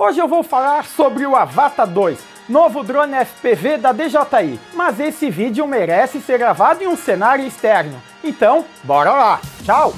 Hoje eu vou falar sobre o Avata 2, novo drone FPV da DJI, mas esse vídeo merece ser gravado em um cenário externo. Então, bora lá! Tchau!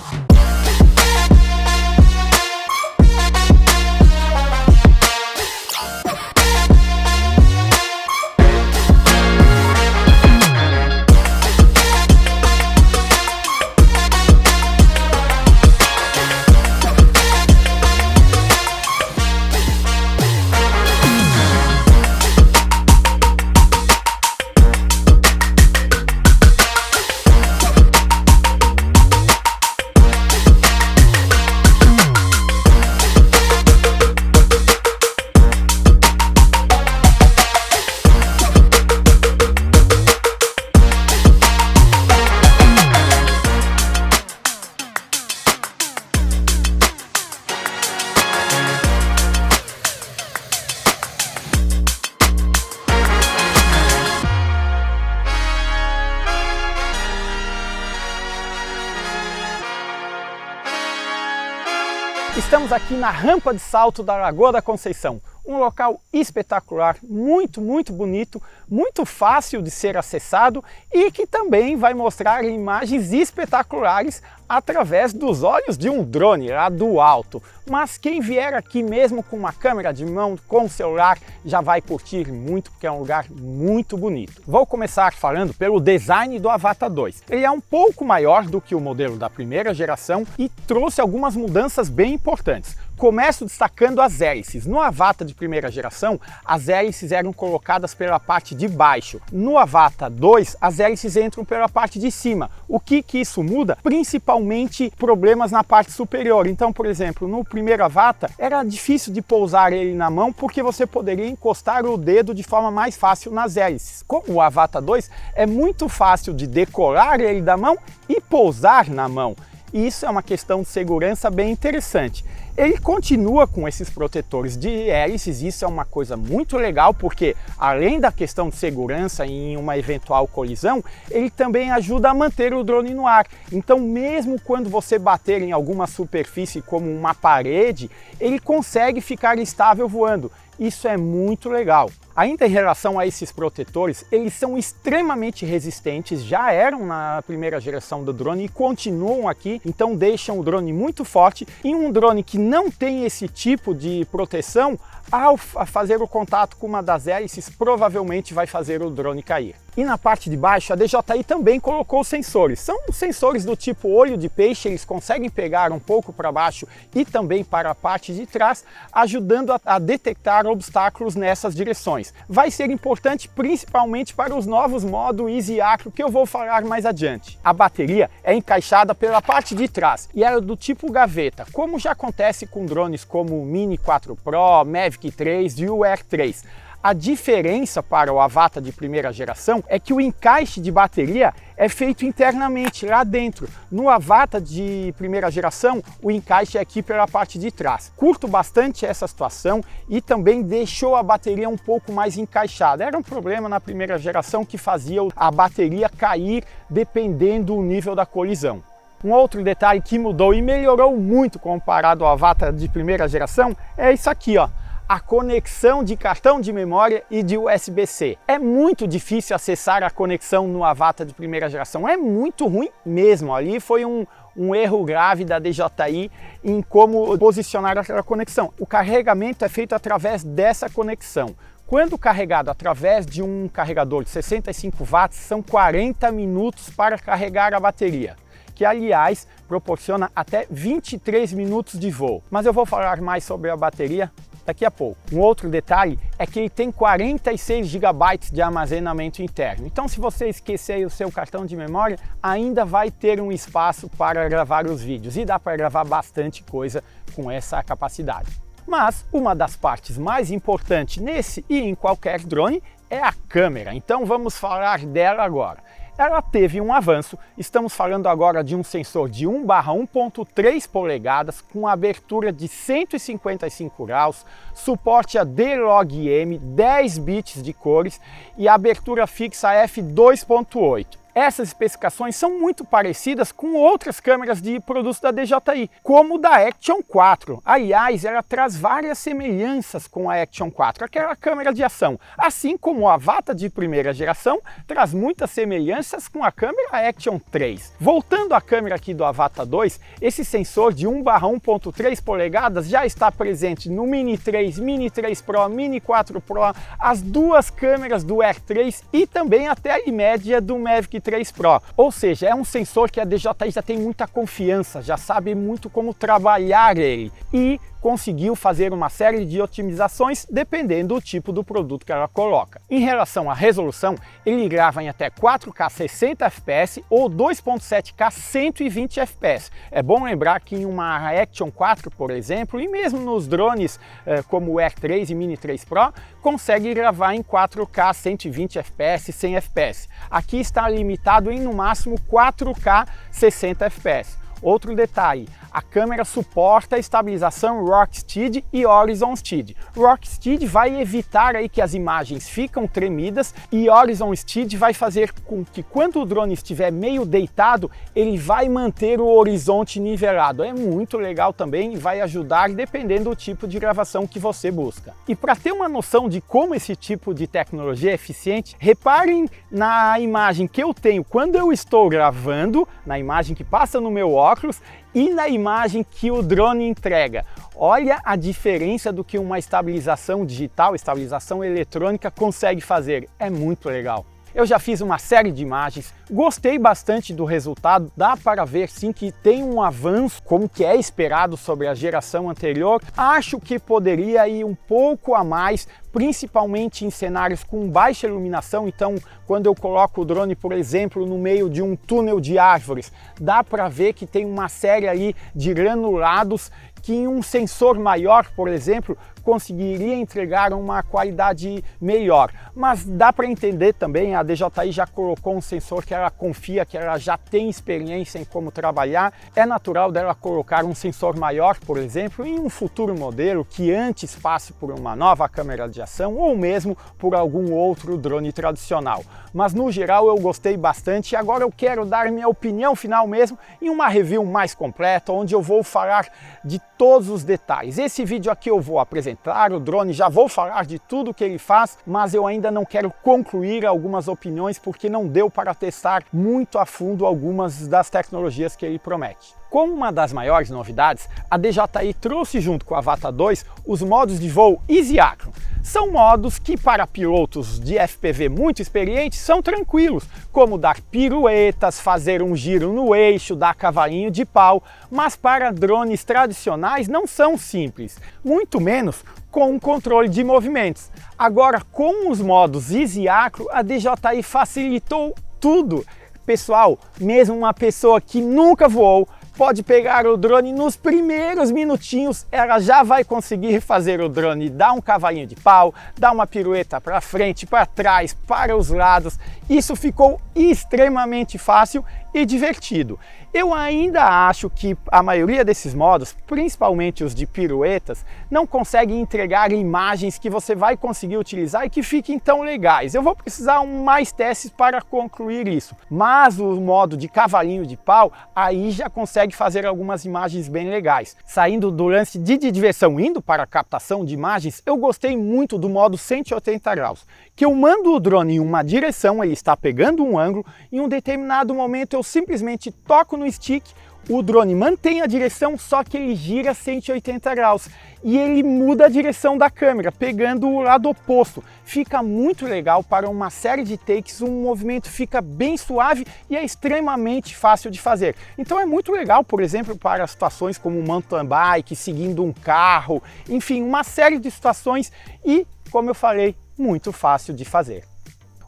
Estamos aqui na rampa de salto da Lagoa da Conceição, um local espetacular, muito bonito, muito fácil de ser acessado e que também vai mostrar imagens espetaculares através dos olhos de um drone lá do alto. Mas quem vier aqui mesmo com uma câmera de mão, com o celular, já vai curtir muito, porque é um lugar muito bonito. Vou começar falando pelo design do Avata 2. Ele é um pouco maior do que o modelo da primeira geração e trouxe algumas mudanças bem importantes. Começo destacando as hélices. No Avata de primeira geração, as hélices eram colocadas pela parte de baixo. No Avata 2, as hélices entram pela parte de cima. O que isso muda? Principalmente problemas na parte superior. Então, por exemplo, no primeiro Avata, era difícil de pousar ele na mão porque você poderia encostar o dedo de forma mais fácil nas hélices. Como o Avata 2, é muito fácil de decolar ele da mão e pousar na mão. E isso é uma questão de segurança bem interessante. Ele continua com esses protetores de hélices, isso é uma coisa muito legal porque, além da questão de segurança em uma eventual colisão, ele também ajuda a manter o drone no ar. Então, mesmo quando você bater em alguma superfície como uma parede, ele consegue ficar estável voando. Isso é muito legal. Ainda em relação a esses protetores, eles são extremamente resistentes, já eram na primeira geração do drone e continuam aqui, então deixam o drone muito forte. E um drone que não tem esse tipo de proteção, ao fazer o contato com uma das hélices, provavelmente vai fazer o drone cair. E na parte de baixo, a DJI também colocou sensores. São sensores do tipo olho de peixe, eles conseguem pegar um pouco para baixo e também para a parte de trás, ajudando a detectar obstáculos nessas direções. Vai ser importante principalmente para os novos modos Easy Acro, que eu vou falar mais adiante. A bateria é encaixada pela parte de trás e ela é do tipo gaveta, como já acontece com drones como o Mini 4 Pro, Mavic 3 e o Air 3. A diferença para o Avata de primeira geração é que o encaixe de bateria é feito internamente, lá dentro. No Avata de primeira geração, o encaixe é aqui pela parte de trás. Curto bastante essa situação e também deixou a bateria um pouco mais encaixada. Era um problema na primeira geração que fazia a bateria cair dependendo do nível da colisão. Um outro detalhe que mudou e melhorou muito comparado ao Avata de primeira geração é isso aqui, ó. A conexão de cartão de memória e de USB-C. É muito difícil acessar a conexão no Avata de primeira geração, é muito ruim mesmo. Ali foi um erro grave da DJI em como posicionar aquela conexão. O carregamento é feito através dessa conexão. Quando carregado através de um carregador de 65 watts, são 40 minutos para carregar a bateria, que aliás proporciona até 23 minutos de voo. Mas eu vou falar mais sobre a bateria daqui a pouco. Um outro detalhe é que ele tem 46 GB de armazenamento interno. Então, se você esquecer o seu cartão de memória, ainda vai ter um espaço para gravar os vídeos e dá para gravar bastante coisa com essa capacidade. Mas uma das partes mais importantes nesse e em qualquer drone é a câmera. Então, vamos falar dela agora. Ela teve um avanço, estamos falando agora de um sensor de 1/1.3 polegadas com abertura de 155 graus, suporte a D-Log M, 10 bits de cores e abertura fixa f2.8. Essas especificações são muito parecidas com outras câmeras de produtos da DJI, como da Action 4. Aliás, ela traz várias semelhanças com a Action 4, aquela câmera de ação. Assim como a Avata de primeira geração traz muitas semelhanças com a câmera Action 3. Voltando à câmera aqui do Avata 2, esse sensor de 1/1.3 polegadas já está presente no Mini 3, Mini 3 Pro, Mini 4 Pro, as duas câmeras do Air 3 e também até a média do Mavic 3 Pro. Ou seja, é um sensor que a DJI já tem muita confiança, já sabe muito como trabalhar ele e conseguiu fazer uma série de otimizações dependendo do tipo do produto que ela coloca. Em relação à resolução, ele grava em até 4K 60 fps ou 2.7K 120 fps. É bom lembrar que em uma Action 4, por exemplo, e mesmo nos drones como o Air 3 e Mini 3 Pro, consegue gravar em 4K 120 fps, 100 fps. Aqui está limitado em no máximo 4K 60 fps. Outro detalhe, a câmera suporta a estabilização Rocksteady e Horizon Steady. Rocksteady vai evitar aí que as imagens ficam tremidas e Horizon Steady vai fazer com que quando o drone estiver meio deitado, ele vai manter o horizonte nivelado. É muito legal também e vai ajudar dependendo do tipo de gravação que você busca. E para ter uma noção de como esse tipo de tecnologia é eficiente, reparem na imagem que eu tenho quando eu estou gravando, na imagem que passa no meu óculos, e na imagem que o drone entrega. Olha a diferença do que uma estabilização digital, estabilização eletrônica consegue fazer. É muito legal. Eu já fiz uma série de imagens, gostei bastante do resultado, dá para ver sim que tem um avanço como que é esperado sobre a geração anterior. Acho que poderia ir um pouco a mais, principalmente em cenários com baixa iluminação. Então, quando eu coloco o drone, por exemplo, no meio de um túnel de árvores, dá para ver que tem uma série ali de granulados que em um sensor maior, por exemplo, conseguiria entregar uma qualidade melhor. Mas dá para entender também, a DJI já colocou um sensor que ela confia, que ela já tem experiência em como trabalhar. É natural dela colocar um sensor maior, por exemplo, em um futuro modelo que antes passe por uma nova câmera de ação ou mesmo por algum outro drone tradicional. Mas no geral eu gostei bastante e agora eu quero dar minha opinião final mesmo em uma review mais completa, onde eu vou falar de todos os detalhes. Esse vídeo aqui eu vou apresentar o drone, já vou falar de tudo que ele faz, mas eu ainda não quero concluir algumas opiniões porque não deu para testar muito a fundo algumas das tecnologias que ele promete. Como uma das maiores novidades, a DJI trouxe junto com a Avata 2 os modos de voo Easy Acro. São modos que para pilotos de FPV muito experientes são tranquilos, como dar piruetas, fazer um giro no eixo, dar cavalinho de pau, mas para drones tradicionais não são simples, muito menos com um controle de movimentos. Agora, com os modos Easy Acro, a DJI facilitou tudo. Pessoal, mesmo uma pessoa que nunca voou, pode pegar o drone nos primeiros minutinhos, ela já vai conseguir fazer o drone dar um cavalinho de pau, dar uma pirueta para frente, para trás, para os lados. Isso ficou extremamente fácil e divertido. Eu ainda acho que a maioria desses modos, principalmente os de piruetas, não conseguem entregar imagens que você vai conseguir utilizar e que fiquem tão legais. Eu vou precisar mais testes para concluir isso. Mas o modo de cavalinho de pau, aí já consegue fazer algumas imagens bem legais. Saindo do lance de diversão, indo para a captação de imagens, eu gostei muito do modo 180 graus, que eu mando o drone em uma direção, ele está pegando um ângulo, em um determinado momento eu simplesmente toco no stick, o drone mantém a direção, só que ele gira 180 graus e ele muda a direção da câmera, pegando o lado oposto. Fica muito legal para uma série de takes, um movimento fica bem suave e é extremamente fácil de fazer. Então é muito legal, por exemplo, para situações como mountain bike, seguindo um carro, enfim, uma série de situações e, como eu falei, muito fácil de fazer.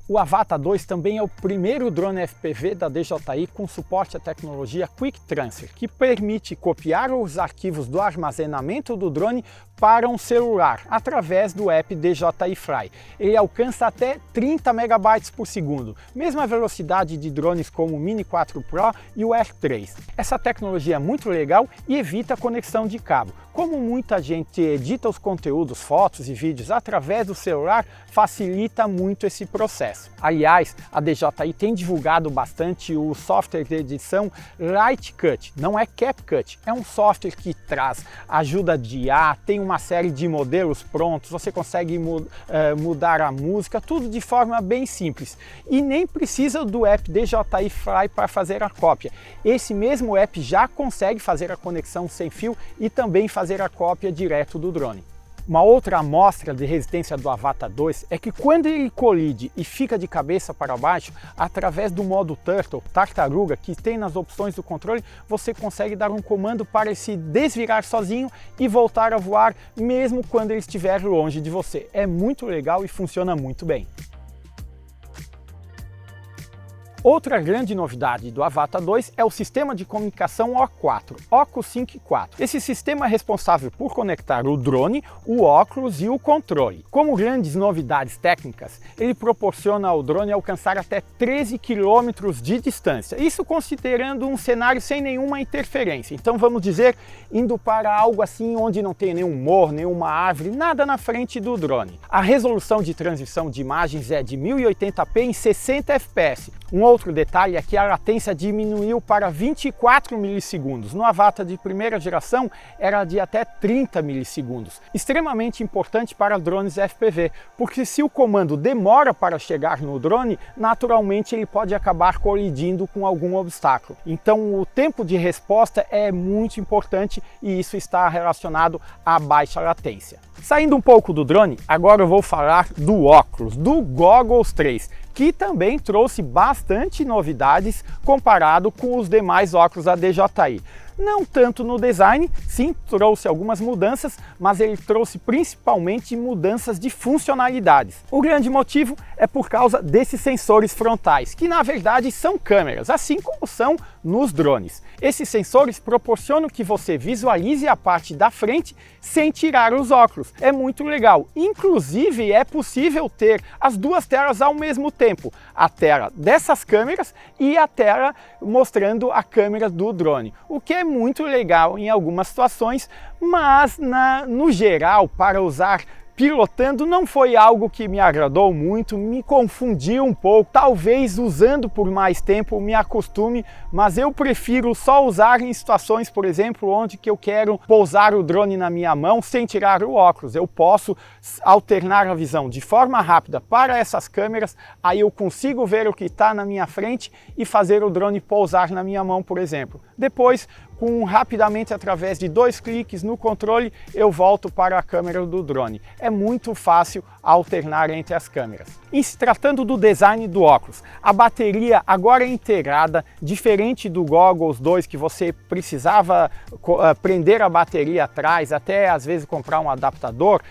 O Avata 2 também é o primeiro drone FPV da DJI com suporte à tecnologia Quick Transfer, que permite copiar os arquivos do armazenamento do drone para um celular através do app DJI Fly. Ele alcança até 30 megabytes por segundo, mesma velocidade de drones como o Mini 4 Pro e o Air 3. Essa tecnologia é muito legal e evita a conexão de cabo. Como muita gente edita os conteúdos, fotos e vídeos através do celular, facilita muito esse processo. isso. Aliás, a DJI tem divulgado bastante o software de edição Lightcut, não é CapCut, é um software que traz ajuda de IA, tem uma série de modelos prontos, você consegue mudar a música, tudo de forma bem simples. E nem precisa do app DJI Fly para fazer a cópia. Esse mesmo app já consegue fazer a conexão sem fio e também fazer a cópia direto do drone. Uma outra amostra de resistência do Avata 2 é que quando ele colide e fica de cabeça para baixo, através do modo Turtle, tartaruga, que tem nas opções do controle, você consegue dar um comando para ele se desvirar sozinho e voltar a voar, mesmo quando ele estiver longe de você. É muito legal e funciona muito bem. Outra grande novidade do Avata 2 é o sistema de comunicação O4, OcuSync 4. Esse sistema é responsável por conectar o drone, o óculos e o controle. Como grandes novidades técnicas, ele proporciona ao drone alcançar até 13 km de distância, isso considerando um cenário sem nenhuma interferência. Então vamos dizer, indo para algo assim onde não tem nenhum morro, nenhuma árvore, nada na frente do drone. A resolução de transmissão de imagens é de 1080p em 60 fps. Um outro detalhe é que a latência diminuiu para 24 milissegundos. No Avata de primeira geração era de até 30 milissegundos. Extremamente importante para drones FPV, porque se o comando demora para chegar no drone, naturalmente ele pode acabar colidindo com algum obstáculo. Então o tempo de resposta é muito importante e isso está relacionado à baixa latência. Saindo um pouco do drone, agora eu vou falar do óculos, do Goggles 3, que também trouxe bastante novidades comparado com os demais óculos da DJI. Não tanto no design, sim, trouxe algumas mudanças, mas ele trouxe principalmente mudanças de funcionalidades. O grande motivo é por causa desses sensores frontais, que na verdade são câmeras, assim como são nos drones. Esses sensores proporcionam que você visualize a parte da frente sem tirar os óculos. É muito legal. Inclusive, é possível ter as duas telas ao mesmo tempo. A tela dessas câmeras e a tela mostrando a câmera do drone. O que é muito legal em algumas situações, mas no geral, para usar pilotando não foi algo que me agradou muito, me confundiu um pouco, talvez usando por mais tempo me acostume, mas eu prefiro só usar em situações, por exemplo, onde que eu quero pousar o drone na minha mão sem tirar o óculos. Eu posso alternar a visão de forma rápida para essas câmeras, aí eu consigo ver o que está na minha frente e fazer o drone pousar na minha mão, por exemplo. Depois, rapidamente através de 2 cliques no controle, eu volto para a câmera do drone. É muito fácil alternar entre as câmeras. E se tratando do design do óculos, a bateria agora é integrada, diferente do Goggles 2 que você precisava prender a bateria atrás, até às vezes comprar um adaptador.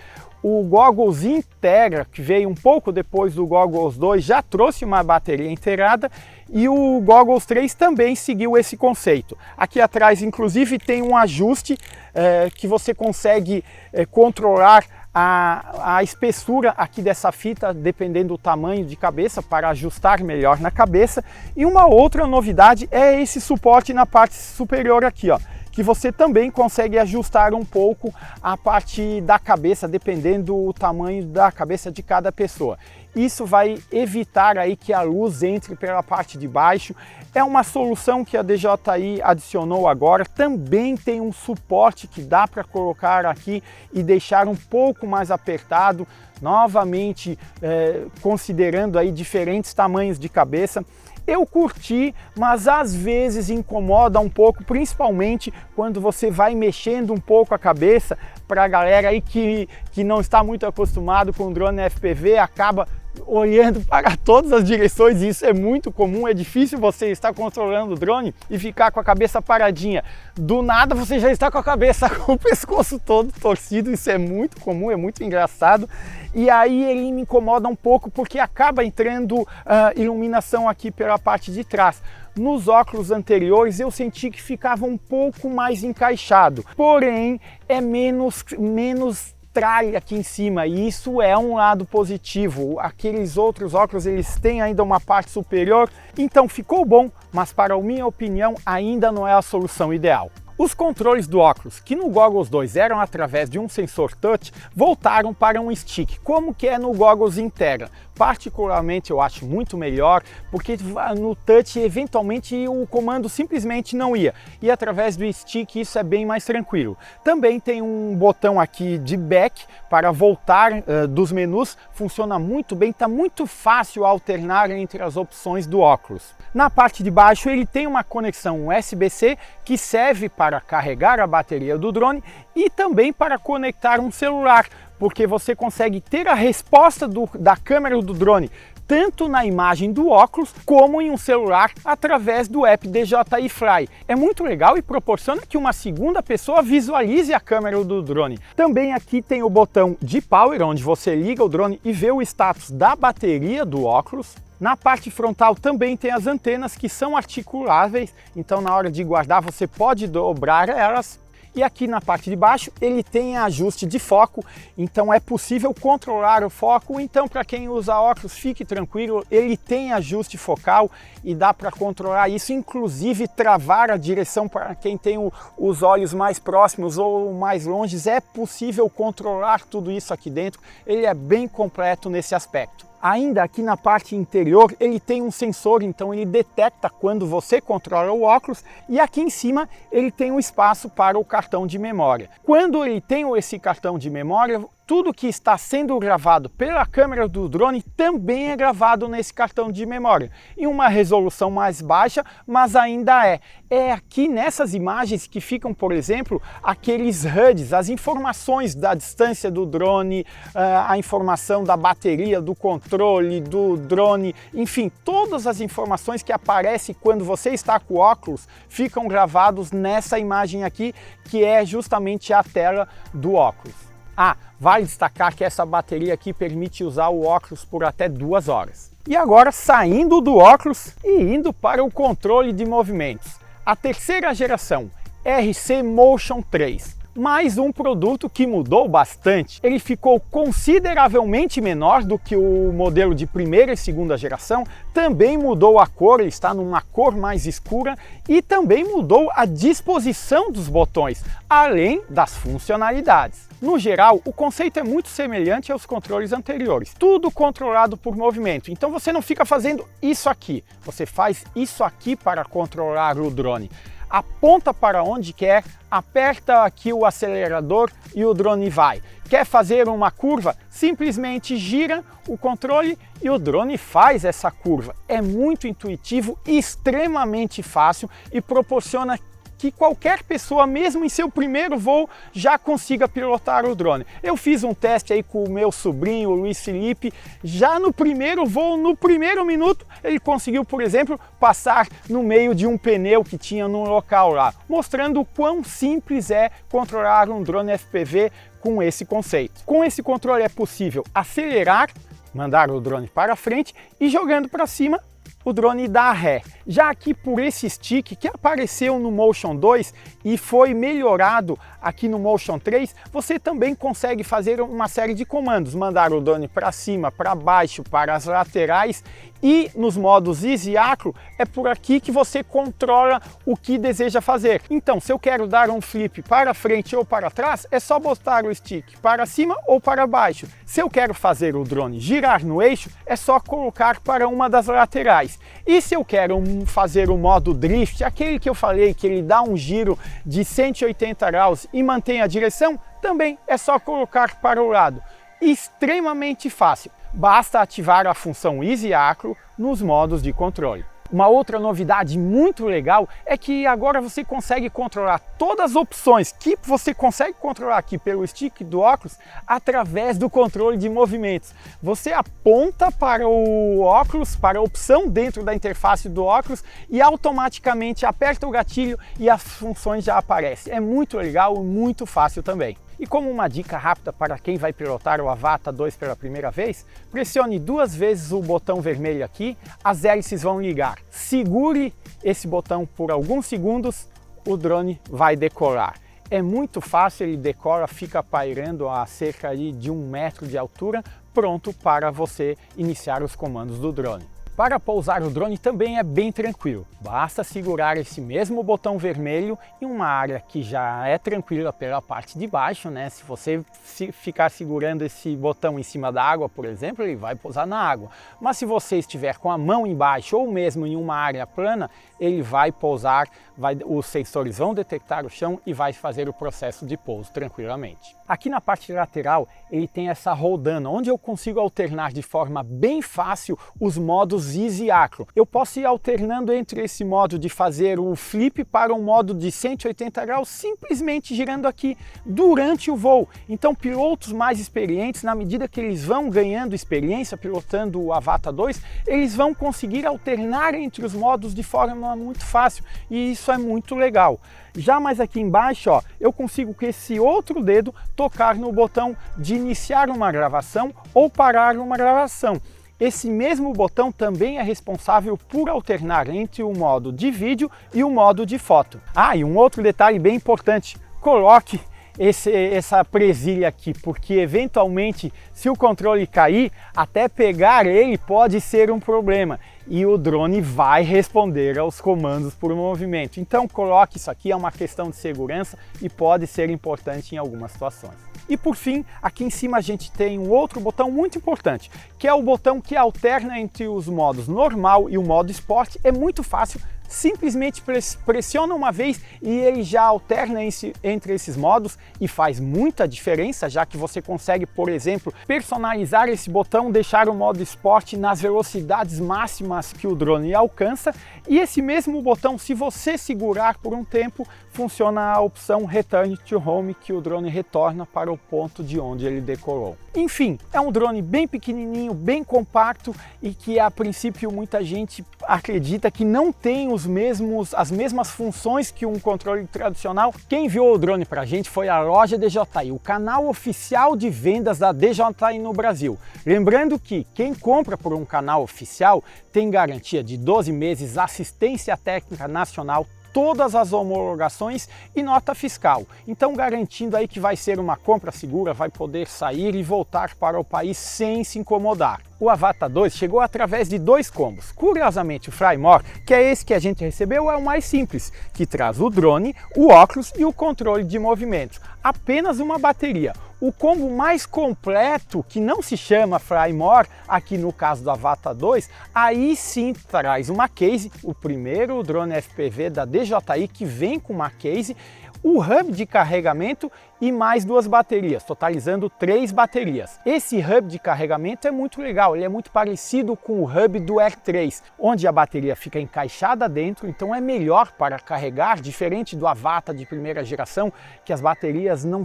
O Goggles Integra, que veio um pouco depois do Goggles 2, já trouxe uma bateria integrada e o Goggles 3 também seguiu esse conceito. Aqui atrás, inclusive, tem um ajuste que você consegue controlar a espessura aqui dessa fita, dependendo do tamanho de cabeça, para ajustar melhor na cabeça. E uma outra novidade é esse suporte na parte superior aqui, ó, que você também consegue ajustar um pouco a parte da cabeça, dependendo do tamanho da cabeça de cada pessoa. Isso vai evitar aí que a luz entre pela parte de baixo. É uma solução que a DJI adicionou agora. Também tem um suporte que dá para colocar aqui e deixar um pouco mais apertado. Novamente, considerando aí diferentes tamanhos de cabeça. Eu curti, mas às vezes incomoda um pouco, principalmente quando você vai mexendo um pouco a cabeça. Para a galera aí que não está muito acostumado com drone FPV, acaba olhando para todas as direções, e isso é muito comum. É difícil você estar controlando o drone e ficar com a cabeça paradinha. Do nada você já está com a cabeça com o pescoço todo torcido, isso é muito comum, é muito engraçado. E aí ele me incomoda um pouco porque acaba entrando iluminação aqui pela parte de trás. Nos óculos anteriores eu senti que ficava um pouco mais encaixado, porém é menos tralha aqui em cima, e isso é um lado positivo. Aqueles outros óculos, eles têm ainda uma parte superior, então ficou bom, mas para a minha opinião ainda não é a solução ideal. Os controles do óculos, que no Goggles 2 eram através de um sensor touch, voltaram para um stick, como que é no Goggles Integra. Particularmente eu acho muito melhor, porque no touch eventualmente o comando simplesmente não ia, e através do stick isso é bem mais tranquilo. Também tem um botão aqui de back para voltar dos menus, funciona muito bem, está muito fácil alternar entre as opções do óculos. Na parte de baixo ele tem uma conexão USB-C que serve para carregar a bateria do drone e também para conectar um celular, porque você consegue ter a resposta da câmera do drone tanto na imagem do óculos como em um celular através do app DJI Fly. É muito legal e proporciona que uma segunda pessoa visualize a câmera do drone. Também aqui tem o botão de power, onde você liga o drone e vê o status da bateria do óculos. Na parte frontal também tem as antenas que são articuláveis, então na hora de guardar você pode dobrar elas. E aqui na parte de baixo ele tem ajuste de foco, então é possível controlar o foco. Então para quem usa óculos, fique tranquilo, ele tem ajuste focal e dá para controlar isso, inclusive travar a direção para quem tem os olhos mais próximos ou mais longes. É possível controlar tudo isso aqui dentro, ele é bem completo nesse aspecto. Ainda aqui na parte interior ele tem um sensor, então ele detecta quando você controla o óculos, e aqui em cima ele tem um espaço para o cartão de memória. Quando ele tem esse cartão de memória, tudo que está sendo gravado pela câmera do drone também é gravado nesse cartão de memória, em uma resolução mais baixa, mas ainda é. É aqui nessas imagens que ficam, por exemplo, aqueles HUDs, as informações da distância do drone, a informação da bateria, do controle do drone, enfim, todas as informações que aparecem quando você está com o óculos ficam gravados nessa imagem aqui, que é justamente a tela do óculos. Vale destacar que essa bateria aqui permite usar o óculos por até 2 horas. E agora, saindo do óculos e indo para o controle de movimentos. A terceira geração, RC Motion 3. Mais um produto que mudou bastante. Ele ficou consideravelmente menor do que o modelo de primeira e segunda geração, também mudou a cor, ele está numa cor mais escura, e também mudou a disposição dos botões, além das funcionalidades. No geral, o conceito é muito semelhante aos controles anteriores, tudo controlado por movimento, então você não fica fazendo isso aqui, você faz isso aqui para controlar o drone. Aponta para onde quer, aperta aqui o acelerador e o drone vai. Quer fazer uma curva? Simplesmente gira o controle e o drone faz essa curva. É muito intuitivo, extremamente fácil e proporciona que qualquer pessoa, mesmo em seu primeiro voo, já consiga pilotar o drone. Eu fiz um teste aí com o meu sobrinho, o Luiz Felipe, já no primeiro voo, no primeiro minuto, ele conseguiu, por exemplo, passar no meio de um pneu que tinha no local lá, mostrando o quão simples é controlar um drone FPV com esse conceito. Com esse controle é possível acelerar, mandar o drone para frente, e jogando para cima, o drone dá ré. Já aqui por esse stick que apareceu no Motion 2 e foi melhorado aqui no Motion 3, você também consegue fazer uma série de comandos, mandar o drone para cima, para baixo, para as laterais, e nos modos Easy Acro é por aqui que você controla o que deseja fazer. Então, se eu quero dar um flip para frente ou para trás, é só botar o stick para cima ou para baixo. Se eu quero fazer o drone girar no eixo, é só colocar para uma das laterais. E se eu quero fazer o modo drift, aquele que eu falei que ele dá um giro de 180 graus e mantém a direção, também é só colocar para o lado. Extremamente fácil. Basta ativar a função Easy Acro nos modos de controle. Uma outra novidade muito legal é que agora você consegue controlar todas as opções que você consegue controlar aqui pelo stick do óculos através do controle de movimentos. Você aponta para o óculos, para a opção dentro da interface do óculos, e automaticamente aperta o gatilho e as funções já aparecem. É muito legal, muito fácil também. E como uma dica rápida para quem vai pilotar o Avata 2 pela primeira vez, pressione 2 vezes o botão vermelho aqui, as hélices vão ligar. Segure esse botão por alguns segundos, o drone vai decolar. É muito fácil, ele decola, fica pairando a cerca de 1 metro de altura, pronto para você iniciar os comandos do drone. Para pousar o drone também é bem tranquilo, basta segurar esse mesmo botão vermelho em uma área que já é tranquila pela parte de baixo, né? Se você ficar segurando esse botão em cima da água, por exemplo, ele vai pousar na água. Mas se você estiver com a mão embaixo ou mesmo em uma área plana, ele vai pousar, os sensores vão detectar o chão e vai fazer o processo de pouso tranquilamente. Aqui na parte lateral ele tem essa roldana, onde eu consigo alternar de forma bem fácil os modos Easy e Acro. Eu posso ir alternando entre esse modo de fazer o flip para um modo de 180 graus, simplesmente girando aqui durante o voo. Então pilotos mais experientes, na medida que eles vão ganhando experiência pilotando o Avata 2, eles vão conseguir alternar entre os modos de forma muito fácil, e isso é muito legal. Já mais aqui embaixo, ó, eu consigo com esse outro dedo tocar no botão de iniciar uma gravação ou parar uma gravação. Esse mesmo botão também é responsável por alternar entre o modo de vídeo e o modo de foto. Ah, e um outro detalhe bem importante, coloque essa presilha aqui, porque eventualmente se o controle cair, até pegar ele pode ser um problema e o drone vai responder aos comandos por movimento. Então coloque isso aqui, é uma questão de segurança e pode ser importante em algumas situações. E por fim, aqui em cima a gente tem um outro botão muito importante, que é o botão que alterna entre os modos normal e o modo esporte. É muito fácil, simplesmente pressiona uma vez e ele já alterna entre esses modos e faz muita diferença, já que você consegue, por exemplo, personalizar esse botão, deixar o modo esporte nas velocidades máximas que o drone alcança, e esse mesmo botão, se você segurar por um tempo, funciona a opção Return to Home, que o drone retorna para o ponto de onde ele decolou. Enfim, é um drone bem pequenininho, bem compacto e que a princípio muita gente acredita que não tem as mesmas funções que um controle tradicional. Quem enviou o drone para a gente foi a loja DJI, o canal oficial de vendas da DJI no Brasil. Lembrando que quem compra por um canal oficial tem garantia de 12 meses, assistência técnica nacional, todas as homologações e nota fiscal. Então garantindo aí que vai ser uma compra segura, vai poder sair e voltar para o país sem se incomodar. O Avata 2 chegou através de 2 combos. Curiosamente, o Flymore, que é esse que a gente recebeu, é o mais simples, que traz o drone, o óculos e o controle de movimentos. Apenas uma bateria. O combo mais completo, que não se chama Flymore, aqui no caso do Avata 2, aí sim traz uma case, o primeiro drone FPV da DJI que vem com uma case, o hub de carregamento e mais 2 baterias, totalizando 3 baterias. Esse hub de carregamento é muito legal, ele é muito parecido com o hub do Air 3, onde a bateria fica encaixada dentro, então é melhor para carregar, diferente do Avata de primeira geração, que as baterias não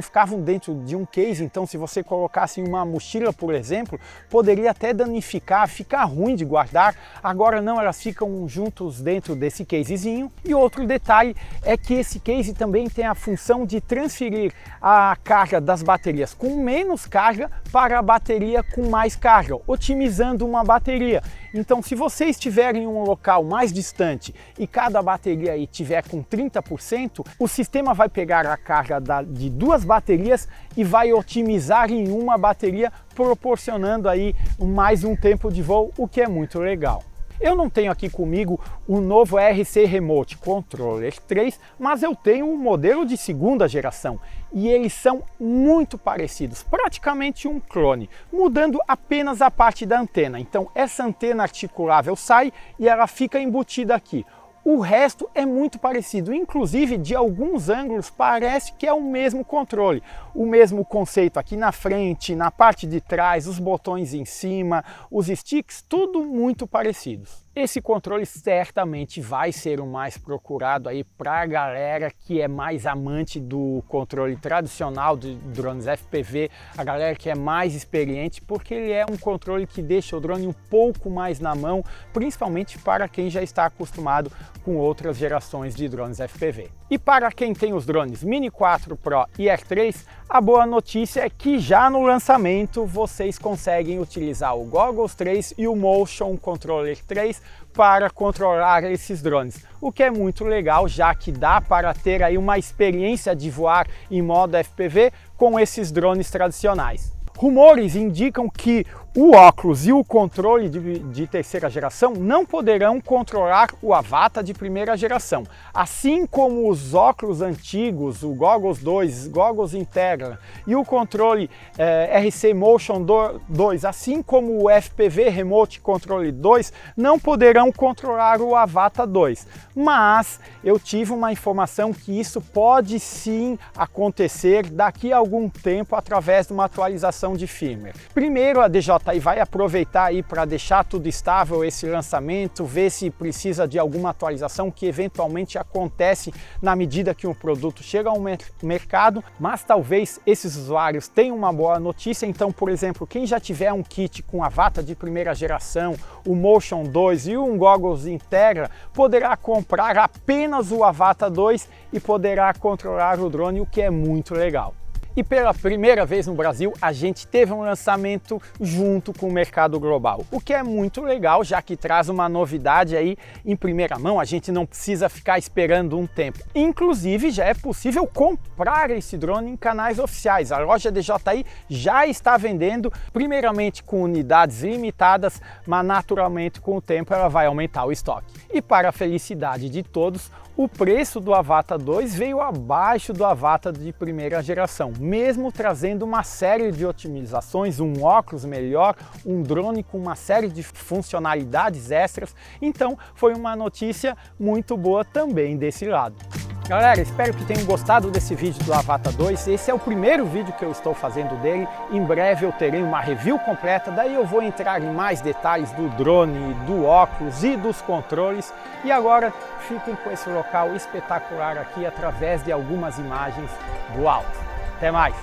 ficavam dentro de um case, então se você colocasse em uma mochila, por exemplo, poderia até danificar, ficar ruim de guardar. Agora não, elas ficam juntos dentro desse casezinho. E outro detalhe é que esse case também tem a função de transferir a carga das baterias com menos carga para a bateria com mais carga, otimizando uma bateria. Então, se você estiver em um local mais distante e cada bateria aí tiver com 30%, o sistema vai pegar a carga de 2 baterias e vai otimizar em uma bateria, proporcionando aí mais um tempo de voo, o que é muito legal. Eu não tenho aqui comigo o novo RC Remote Controller 3, mas eu tenho um modelo de segunda geração e eles são muito parecidos, praticamente um clone, mudando apenas a parte da antena. Então essa antena articulável sai e ela fica embutida aqui. O resto é muito parecido, inclusive de alguns ângulos parece que é o mesmo controle. O mesmo conceito aqui na frente, na parte de trás, os botões em cima, os sticks, tudo muito parecidos. Esse controle certamente vai ser o mais procurado aí para a galera que é mais amante do controle tradicional de drones FPV, a galera que é mais experiente, porque ele é um controle que deixa o drone um pouco mais na mão, principalmente para quem já está acostumado com outras gerações de drones FPV. E para quem tem os drones Mini 4 Pro e Air 3, a boa notícia é que já no lançamento vocês conseguem utilizar o Goggles 3 e o Motion Controller 3 para controlar esses drones, o que é muito legal, já que dá para ter aí uma experiência de voar em modo FPV com esses drones tradicionais. Rumores indicam que o óculos e o controle de terceira geração não poderão controlar o Avata de primeira geração. Assim como os óculos antigos, o Goggles 2, Goggles Integra e o controle RC Motion 2, assim como o FPV Remote Control 2, não poderão controlar o Avata 2. Mas eu tive uma informação que isso pode sim acontecer daqui a algum tempo através de uma atualização de firmware. Primeiro, a DJI vai aproveitar aí para deixar tudo estável esse lançamento, ver se precisa de alguma atualização que eventualmente acontece na medida que um produto chega ao mercado, mas talvez esses usuários tenham uma boa notícia. Então, por exemplo, quem já tiver um kit com Avata de primeira geração, o Motion 2 e um Goggles Integra, poderá comprar apenas o Avata 2 e poderá controlar o drone, o que é muito legal. E pela primeira vez no Brasil, a gente teve um lançamento junto com o mercado global, o que é muito legal, já que traz uma novidade aí em primeira mão, a gente não precisa ficar esperando um tempo. Inclusive, já é possível comprar esse drone em canais oficiais. A loja DJI já está vendendo, primeiramente com unidades limitadas, mas naturalmente com o tempo ela vai aumentar o estoque. E para a felicidade de todos, o preço do Avata 2 veio abaixo do Avata de primeira geração, mesmo trazendo uma série de otimizações, um óculos melhor, um drone com uma série de funcionalidades extras. Então foi uma notícia muito boa também desse lado. Galera, espero que tenham gostado desse vídeo do Avata 2. Esse é o primeiro vídeo que eu estou fazendo dele. Em breve eu terei uma review completa, daí eu vou entrar em mais detalhes do drone, do óculos e dos controles. E agora fiquem com esse local espetacular aqui através de algumas imagens do alto. Até mais!